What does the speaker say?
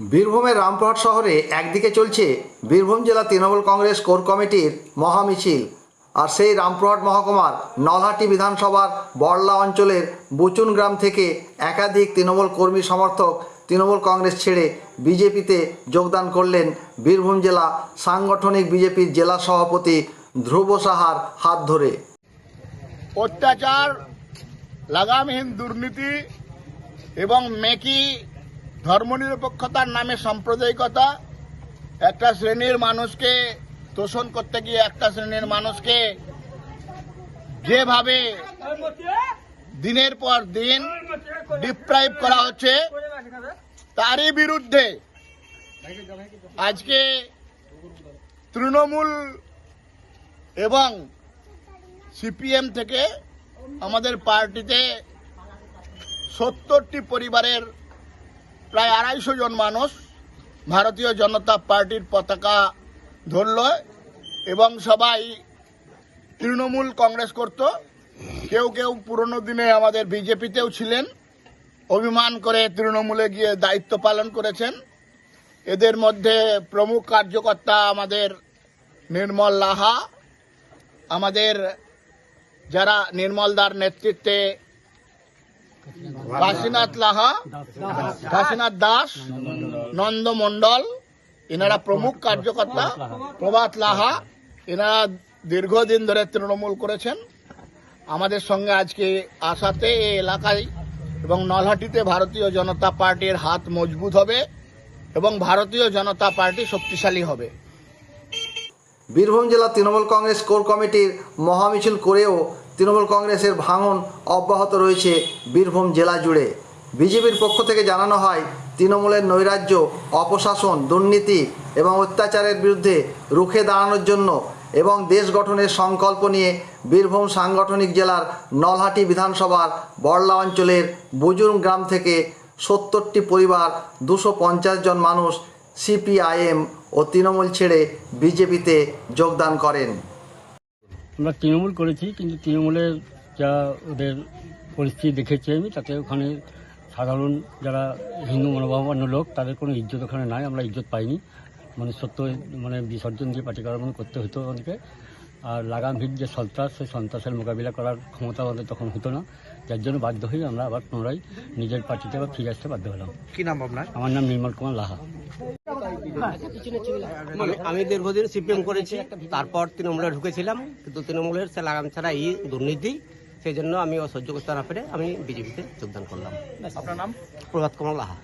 বীরভূমের রামপুরহাট শহরে একদিকে চলছে বীরভূম জেলা তৃণমূল কংগ্রেস কোর কমিটির মহামিছিল, আর সেই রামপুরহাট মহকুমার নলহাটি বিধানসভার বড়লা অঞ্চলের বুচুন গ্রাম থেকে একাধিক তৃণমূল কর্মী সমর্থক তৃণমূল কংগ্রেস ছেড়ে বিজেপিতে যোগদান করলেন বীরভূম জেলা সাংগঠনিক বিজেপির জেলা সভাপতি ধ্রুব সাহার হাত ধরে। অত্যাচার, লাগামহীন দুর্নীতি এবং মেকি ধর্মনিরপেক্ষতার নামে সাম্প্রদায়িকতা, একটা শ্রেণীর মানুষকে তোষণ করতে গিয়ে একটা শ্রেণীর মানুষকে যেভাবে দিনের পর দিন ডিপ্রাইভ করা হচ্ছে, তারই বিরুদ্ধে আজকে তৃণমূল এবং সিপিএম থেকে আমাদের পার্টিতে 70টি পরিবারের প্রায় 250 জন মানুষ ভারতীয় জনতা পার্টির পতাকা ধরল এবং সবাই তৃণমূল কংগ্রেস করত। কেউ কেউ পুরনো দিনে আমাদের বিজেপিতেও ছিলেন, অভিমান করে তৃণমূলে গিয়ে দায়িত্ব পালন করেছেন। এদের মধ্যে প্রমুখ কার্যকর্তা আমাদের নির্মল লাহা, আমাদের যারা নির্মলদার নেতৃত্বে কাশীনাথ লাহা, কাশীনাথ দাস, নন্দ মণ্ডল, এনারা প্রমুখ কার্যকর্তা, প্রভাত লাহা, এনারা দীর্ঘদিন ধরে তৃণমূল করেছেন। আমাদের সঙ্গে আজকে আসাতে এই এলাকায় এবং নলহাটিতে ভারতীয় জনতা পার্টির হাত মজবুত হবে এবং ভারতীয় জনতা পার্টি শক্তিশালী হবে। বীরভূম জেলা তৃণমূল কংগ্রেস কোর কমিটির মহামিছিল করেও তৃণমূল কংগ্রেসের ভাঙন অব্যাহত রয়েছে বীরভূম জেলা জুড়ে। বিজেপির পক্ষ থেকে জানানো হয়, তৃণমূলের নৈরাজ্য, অপশাসন, দুর্নীতি এবং অত্যাচারের বিরুদ্ধে রুখে দাঁড়ানোর জন্য এবং দেশ গঠনের সংকল্প নিয়ে বীরভূম সাংগঠনিক জেলার নলহাটি বিধানসভার বড়লা অঞ্চলের বুজুর্গ গ্রাম থেকে 70টি পরিবার 250 জন মানুষ সিপিআইএম ও তৃণমূল ছেড়ে বিজেপিতে যোগদান করেন। আমরা তৃণমূল করেছি, কিন্তু তৃণমূলের যা ওদের পরিস্থিতি দেখেছি আমি, তাতে ওখানে সাধারণ যারা হিন্দু মনোভাবাপন্ন লোক, তাদের কোনো ইজ্জত ওখানে নাই। আমরা ইজ্জত পাইনি, বিসর্জন দিয়ে পার্টি করার করতে হতো অনেকে। আর লাগামহীন যে সন্ত্রাস, সেই সন্ত্রাসের মোকাবিলা করার ক্ষমতা আমাদের তখন হতো না, যার জন্য বাধ্য হয়ে আমরা আবার পুনরায় নিজের পার্টিতে আবার ফিরে আসতে বাধ্য হলাম। কি নাম আপনার? আমার নাম নির্মল কুমার লাহা। আমি দীর্ঘদিন সিপিএম করেছি, তারপর তৃণমূলে ঢুকেছিলাম, কিন্তু তৃণমূলের সে লাগাম ছাড়া এই দুর্নীতি, সেই জন্য আমি অসহ্য করতে না পেরে আমি বিজেপিতে যোগদান করলাম। আপনার নাম? প্রভাত কুমার লাহা।